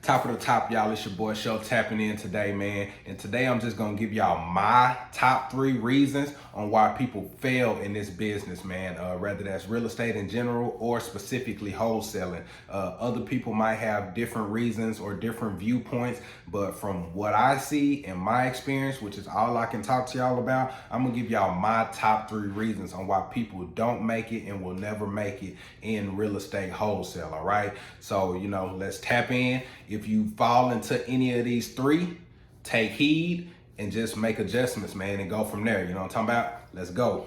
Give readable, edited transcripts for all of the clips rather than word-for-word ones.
Top of the top, y'all, it's your boy Show tapping in today, man. And today I'm just gonna give y'all my top 3 reasons on why people fail in this business, man. Whether that's real estate in general or specifically wholesaling. Other people might have different reasons or different viewpoints, but from what I see in my experience, which is all I can talk to y'all about, I'm gonna give y'all my top 3 reasons on why people don't make it and will never make it in real estate wholesale, all right? So, let's tap in. If you fall into any of these 3, take heed and just make adjustments, man, and go from there. You know what I'm talking about? Let's go.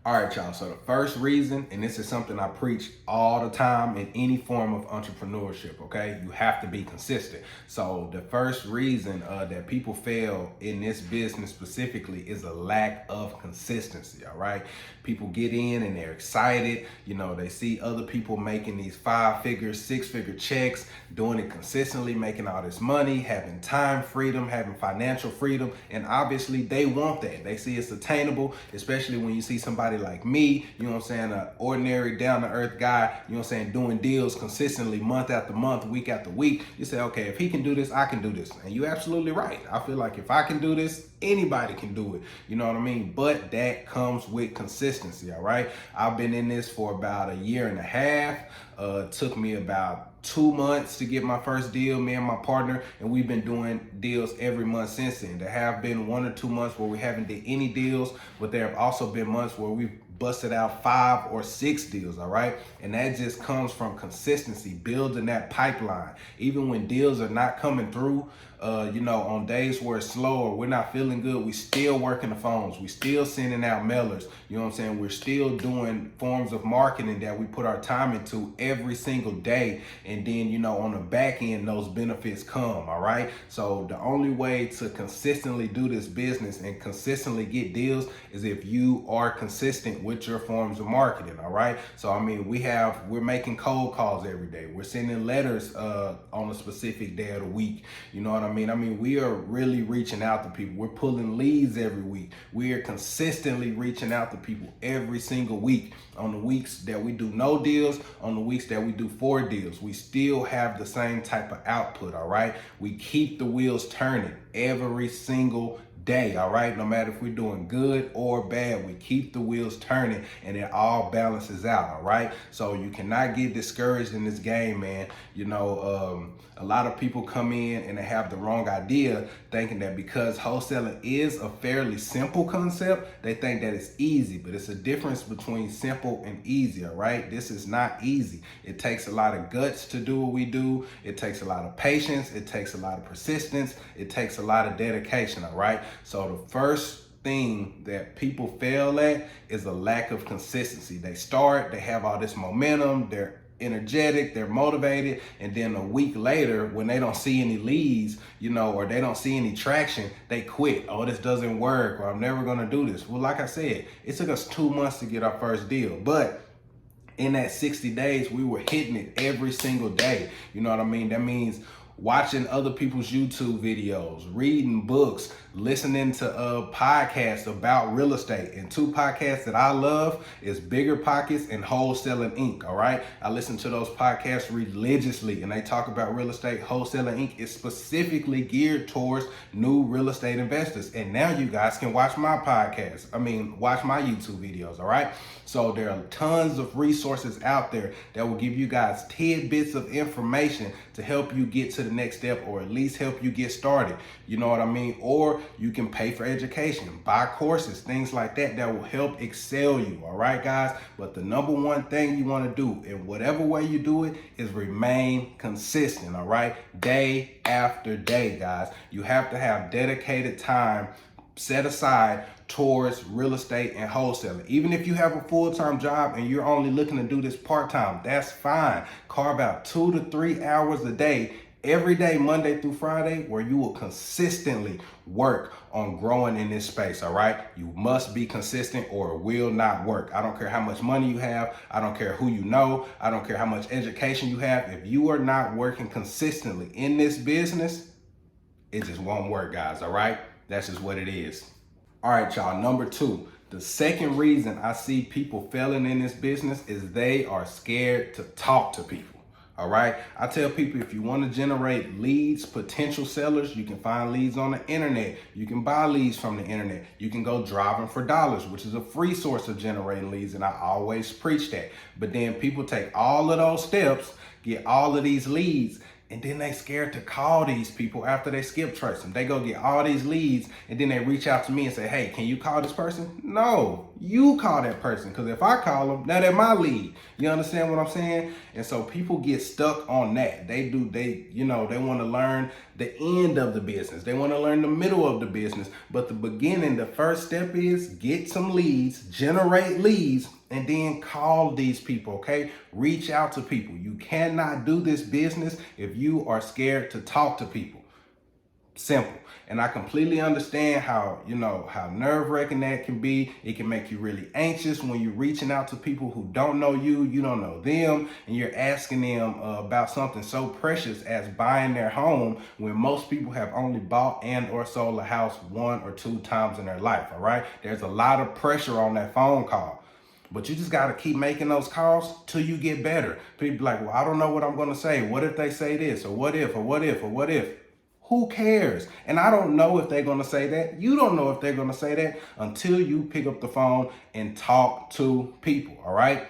All right, y'all. So the first reason, and this is something I preach all the time in any form of entrepreneurship, okay? You have to be consistent. So the first reason that people fail in this business specifically is a lack of consistency, all right? People get in and they're excited. They see other people making these 5-figure, 6-figure checks, doing it consistently, making all this money, having time freedom, having financial freedom, and obviously they want that. They see it's attainable, especially when you see somebody like me, an ordinary down-to-earth guy, doing deals consistently month after month, week after week. You say, okay, if he can do this, I can do this. And you're absolutely right. I feel like if I can do this, anybody can do it. You know what I mean? But that comes with consistency, all right? I've been in this for about a year and a half. It took me about 2 months to get my first deal, me and my partner, and we've been doing deals every month since then. There have been 1 or 2 months where we haven't did any deals, but there have also been months where we've busted out 5 or 6 deals, all right? And that just comes from consistency, building that pipeline. Even when deals are not coming through, on days where it's slow or we're not feeling good, we still working the phones. We still sending out mailers. You know what I'm saying? We're still doing forms of marketing that we put our time into every single day. And then, on the back end, those benefits come, all right? So the only way to consistently do this business and consistently get deals is if you are consistent with your forms of marketing, all right? So, we're making cold calls every day. We're sending letters on a specific day of the week. You know what I mean? We are really reaching out to people. We're pulling leads every week. We are consistently reaching out to people every single week. On the weeks that we do no deals, on the weeks that we do 4 deals, we still have the same type of output, all right? We keep the wheels turning every single day, all right? No matter if we're doing good or bad, we keep the wheels turning and it all balances out, all right? So you cannot get discouraged in this game, man. A lot of people come in and they have the wrong idea, thinking that because wholesaling is a fairly simple concept, they think that it's easy, but it's a difference between simple and easy, all right? This is not easy. It takes a lot of guts to do what we do. It takes a lot of patience. It takes a lot of persistence. It takes a lot of dedication, all right? So the first thing that people fail at is a lack of consistency. They start, they have all this momentum, they're energetic, they're motivated, and then a week later, when they don't see any leads, or they don't see any traction, they quit. Oh, this doesn't work, or I'm never gonna do this. Well, like I said, it took us 2 months to get our first deal, but in that 60 days, we were hitting it every single day. You know what I mean? That means watching other people's YouTube videos, reading books, listening to podcasts about real estate. And 2 podcasts that I love is Bigger Pockets and Wholesaling Inc. All right. I listen to those podcasts religiously and they talk about real estate. Wholesaling Inc. is specifically geared towards new real estate investors. And now you guys can watch my podcast. Watch my YouTube videos. All right. So there are tons of resources out there that will give you guys tidbits of information to help you get to the next step, or at least help you get started. You know what I mean? Or you can pay for education, buy courses, things like that will help excel you. All right, guys? But the number one thing you want to do in whatever way you do it is remain consistent. All right? Day after day, guys. You have to have dedicated time set aside towards real estate and wholesaling. Even if you have a full-time job and you're only looking to do this part-time, that's fine. Carve out 2 to 3 hours a day, every day, Monday through Friday, where you will consistently work on growing in this space, all right? You must be consistent or it will not work. I don't care how much money you have. I don't care who you know. I don't care how much education you have. If you are not working consistently in this business, it just won't work, guys, all right? That's just what it is. All right, y'all, number 2. The second reason I see people failing in this business is they are scared to talk to people. All right. I tell people, if you want to generate leads, potential sellers, you can find leads on the internet. You can buy leads from the internet. You can go driving for dollars, which is a free source of generating leads. And I always preach that. But then people take all of those steps, get all of these leads, and then they scared to call these people after they skip trace them. They go get all these leads and then they reach out to me and say, hey, can you call this person? No, you call that person, because if I call them, now they're my lead. You understand what I'm saying? And so people get stuck on that. They want to learn the end of the business. They want to learn the middle of the business. But the beginning, the first step is get some leads, generate leads, and then call these people, okay? Reach out to people. You cannot do this business if you are scared to talk to people. Simple. And I completely understand how nerve-wracking that can be. It can make you really anxious when you're reaching out to people who don't know you, you don't know them, and you're asking them about something so precious as buying their home, when most people have only bought and or sold a house 1 or 2 times in their life, all right? There's a lot of pressure on that phone call. But you just got to keep making those calls till you get better. People like, well, I don't know what I'm going to say. What if they say this? Or what if, or what if, or what if? Who cares? And I don't know if they're going to say that. You don't know if they're going to say that until you pick up the phone and talk to people, all right?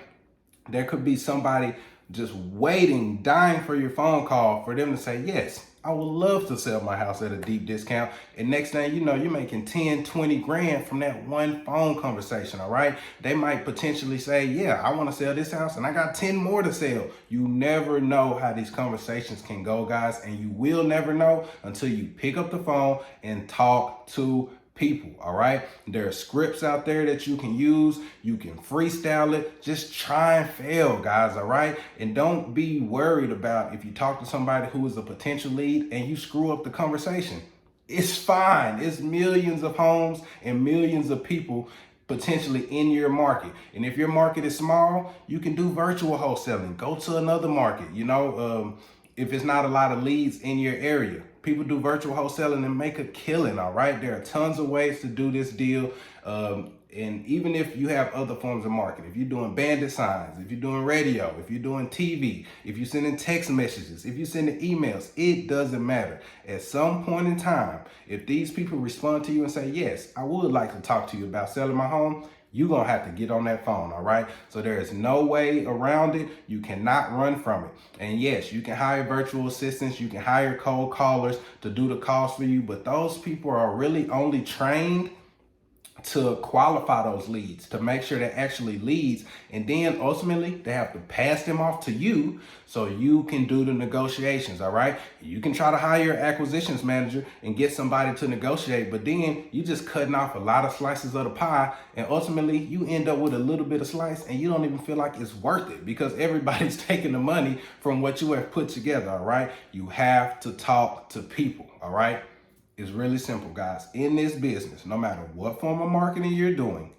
There could be somebody just waiting, dying for your phone call for them to say, yes, I would love to sell my house at a deep discount. And next thing you know, you're making 10, 20 grand from that one phone conversation, all right? They might potentially say, yeah, I want to sell this house and I got 10 more to sell. You never know how these conversations can go, guys, and you will never know until you pick up the phone and talk to people, all right? There are scripts out there that you can use. You can freestyle it. Just try and fail, guys, all right? And don't be worried about if you talk to somebody who is a potential lead and you screw up the conversation. It's fine. It's millions of homes and millions of people potentially in your market. And if your market is small, you can do virtual wholesaling. Go to another market, if it's not a lot of leads in your area. People do virtual wholesaling and make a killing, all right? There are tons of ways to do this deal. And even if you have other forms of marketing, if you're doing bandit signs, if you're doing radio, if you're doing TV, if you're sending text messages, if you're sending emails, it doesn't matter. At some point in time, if these people respond to you and say, yes, I would like to talk to you about selling my home, you're going to have to get on that phone, all right? So there is no way around it. You cannot run from it. And yes, you can hire virtual assistants. You can hire cold callers to do the calls for you. But those people are really only trained to qualify those leads, to make sure they're actually leads. And then ultimately they have to pass them off to you so you can do the negotiations, all right? You can try to hire an acquisitions manager and get somebody to negotiate, but then you just cutting off a lot of slices of the pie, and ultimately you end up with a little bit of slice and you don't even feel like it's worth it because everybody's taking the money from what you have put together, all right? You have to talk to people, all right? It's really simple, guys. In this business, no matter what form of marketing you're doing,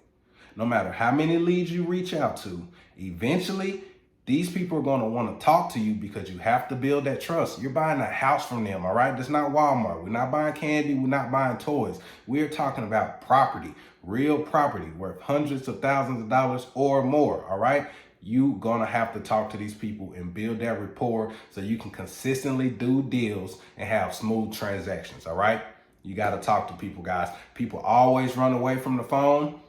no matter how many leads you reach out to, eventually these people are going to want to talk to you because you have to build that trust. You're buying a house from them, all right? That's not Walmart. We're not buying candy. We're not buying toys. We're talking about property, real property worth hundreds of thousands of dollars or more, all right? You're going to have to talk to these people and build that rapport so you can consistently do deals and have smooth transactions, all right? You got to talk to people, guys. People always run away from the phone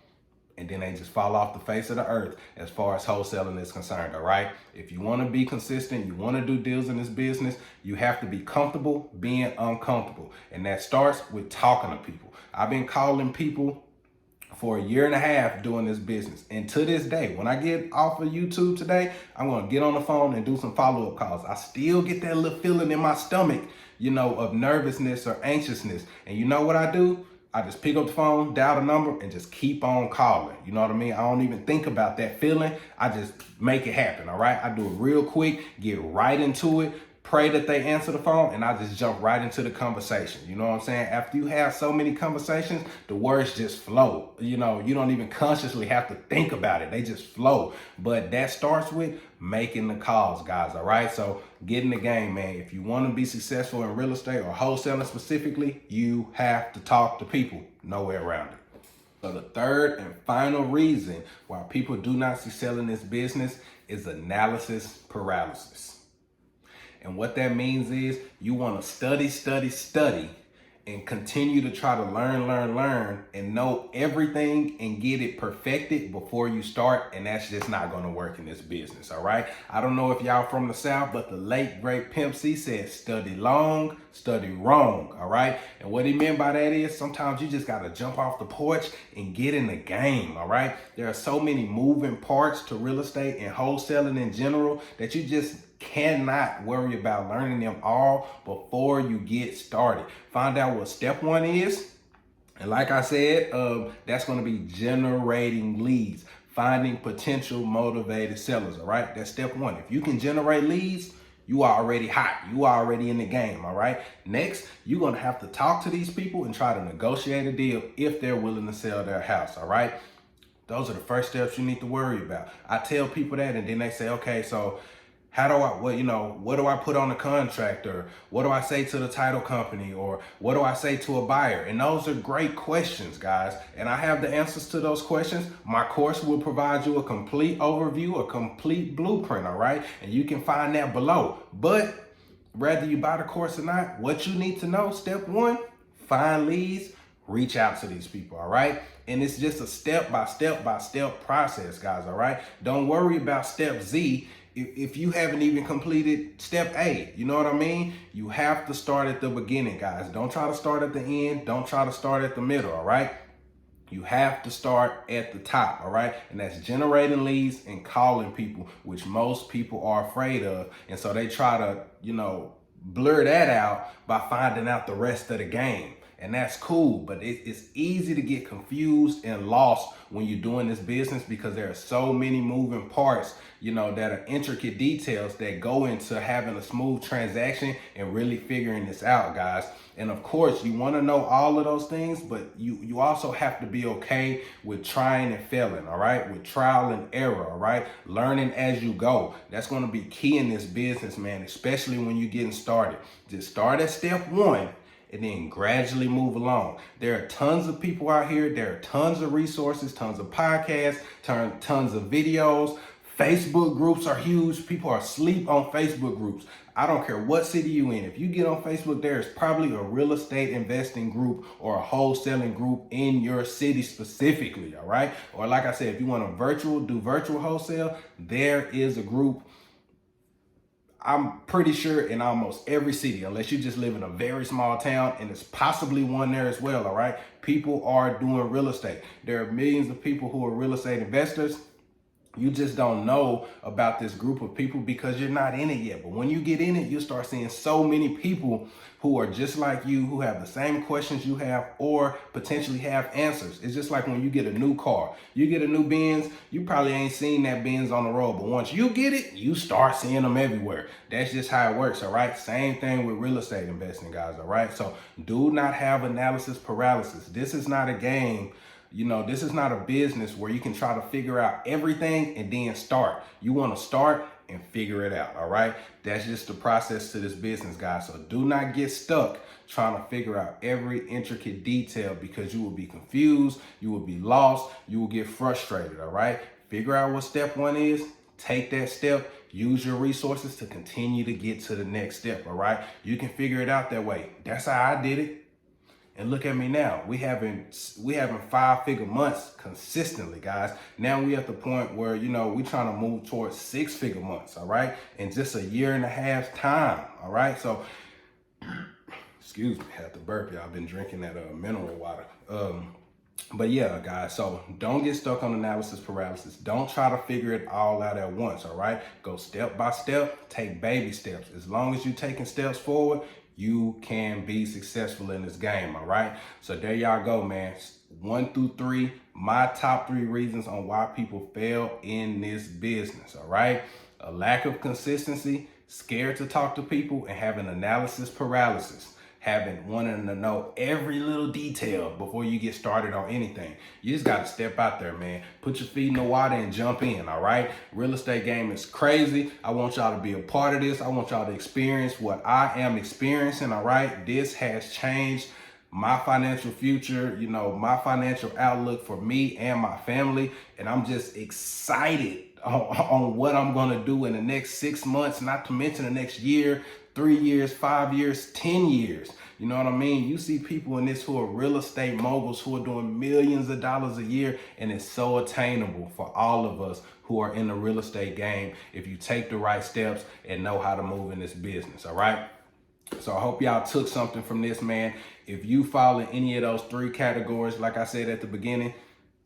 and then they just fall off the face of the earth as far as wholesaling is concerned, all right? If you want to be consistent, you want to do deals in this business, you have to be comfortable being uncomfortable. And that starts with talking to people. I've been calling people for 1.5 years doing this business. And to this day, when I get off of YouTube today, I'm going to get on the phone and do some follow-up calls. I still get that little feeling in my stomach, of nervousness or anxiousness. And you know what I do? I just pick up the phone, dial the number, and just keep on calling. You know what I mean? I don't even think about that feeling. I just make it happen, all right? I do it real quick, get right into it, pray that they answer the phone, and I just jump right into the conversation. You know what I'm saying? After you have so many conversations, the words just flow. You don't even consciously have to think about it. They just flow. But that starts with making the calls, guys, all right? So get in the game, man. If you want to be successful in real estate or wholesaling specifically, you have to talk to people. No way around it. So the third and final reason why people do not succeed in this business is analysis paralysis. And what that means is you want to study, and continue to try to learn, and know everything and get it perfected before you start. And that's just not going to work in this business. All right. I don't know if y'all from the South, but the late great Pimp C said, study long, study wrong. All right. And what he meant by that is sometimes you just got to jump off the porch and get in the game. All right. There are so many moving parts to real estate and wholesaling in general that you just cannot worry about learning them all before you get started. Find out what step one is. And like I said, that's going to be generating leads, finding potential motivated sellers. All right. That's step one. If you can generate leads, you are already hot. You are already in the game. All right. Next, you're going to have to talk to these people and try to negotiate a deal if they're willing to sell their house. All right. Those are the first steps you need to worry about. I tell people that, and then they say, okay, so how do what do I put on the contract, or what do I say to the title company, or what do I say to a buyer? And those are great questions, guys. And I have the answers to those questions. My course will provide you a complete overview, a complete blueprint, all right? And you can find that below. But whether you buy the course or not, what you need to know, step one, find leads, reach out to these people, all right? And it's just a step by step process, guys, all right? Don't worry about step Z if you haven't even completed step A. You know what I mean? You have to start at the beginning, guys. Don't try to start at the end. Don't try to start at the middle, all right? You have to start at the top, all right? And that's generating leads and calling people, which most people are afraid of. And so they try to, blur that out by finding out the rest of the game. And that's cool, but it's easy to get confused and lost when you're doing this business because there are so many moving parts, that are intricate details that go into having a smooth transaction and really figuring this out, guys. And of course, you want to know all of those things, but you also have to be okay with trying and failing, all right? With trial and error, all right? Learning as you go. That's going to be key in this business, man, especially when you're getting started. Just start at step one and then gradually move along. There are tons of people out here. There are tons of resources, tons of podcasts, tons of videos. Facebook groups are huge. People are asleep on Facebook groups. I don't care what city you in. If you get on Facebook, there's probably a real estate investing group or a wholesaling group in your city specifically, all right? Or like I said, if you want to do virtual wholesale, there is a group, I'm pretty sure, in almost every city, unless you just live in a very small town, and there's possibly one there as well, all right? People are doing real estate. There are millions of people who are real estate investors. You just don't know about this group of people because you're not in it yet. But when you get in it, you start seeing so many people who are just like you, who have the same questions you have or potentially have answers. It's just like when you get a new car. You get a new Benz, you probably ain't seen that Benz on the road. But once you get it, you start seeing them everywhere. That's just how it works, all right? Same thing with real estate investing, guys, all right? So do not have analysis paralysis. This is not a game. This is not a business where you can try to figure out everything and then start. You want to start and figure it out, all right? That's just the process to this business, guys. So do not get stuck trying to figure out every intricate detail because you will be confused, you will be lost, you will get frustrated, all right? Figure out what step one is, take that step, use your resources to continue to get to the next step, all right? You can figure it out that way. That's how I did it. And look at me now. We having 5-figure months consistently, guys. Now we at the point where, we trying to move towards 6-figure months, all right? In just a year and a half time, all right? So, excuse me, I had to burp, y'all. I've been drinking that mineral water. But yeah, guys, so don't get stuck on analysis paralysis. Don't try to figure it all out at once, all right? Go step by step, take baby steps. As long as you're taking steps forward, you can be successful in this game, all right? So there y'all go, man. 1 through 3, my top 3 reasons on why people fail in this business, all right? A lack of consistency, scared to talk to people, and having analysis paralysis. Wanting to know every little detail before you get started on anything. You just got to step out there, man. Put your feet in the water and jump in, all right? Real estate game is crazy. I want y'all to be a part of this. I want y'all to experience what I am experiencing, all right? This has changed my financial future, you know, my financial outlook for me and my family. And I'm just excited on what I'm going to do in the next 6 months, not to mention the next year, 3 years, 5 years, 10 years. You know what I mean? You see people in this who are real estate moguls who are doing millions of dollars a year, and it's so attainable for all of us who are in the real estate game if you take the right steps and know how to move in this business, all right? So I hope y'all took something from this, man. If you fall in any of those 3 categories, like I said at the beginning,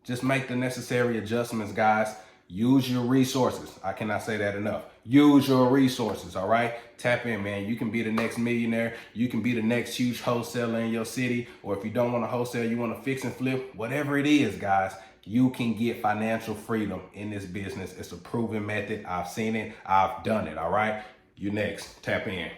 just make the necessary adjustments, guys. Use your resources. I cannot say that enough. Use your resources, all right? Tap in, man. You can be the next millionaire. You can be the next huge wholesaler in your city. Or if you don't want to wholesale, you want to fix and flip. Whatever it is, guys, you can get financial freedom in this business. It's a proven method. I've seen it. I've done it, all right? You next. Tap in.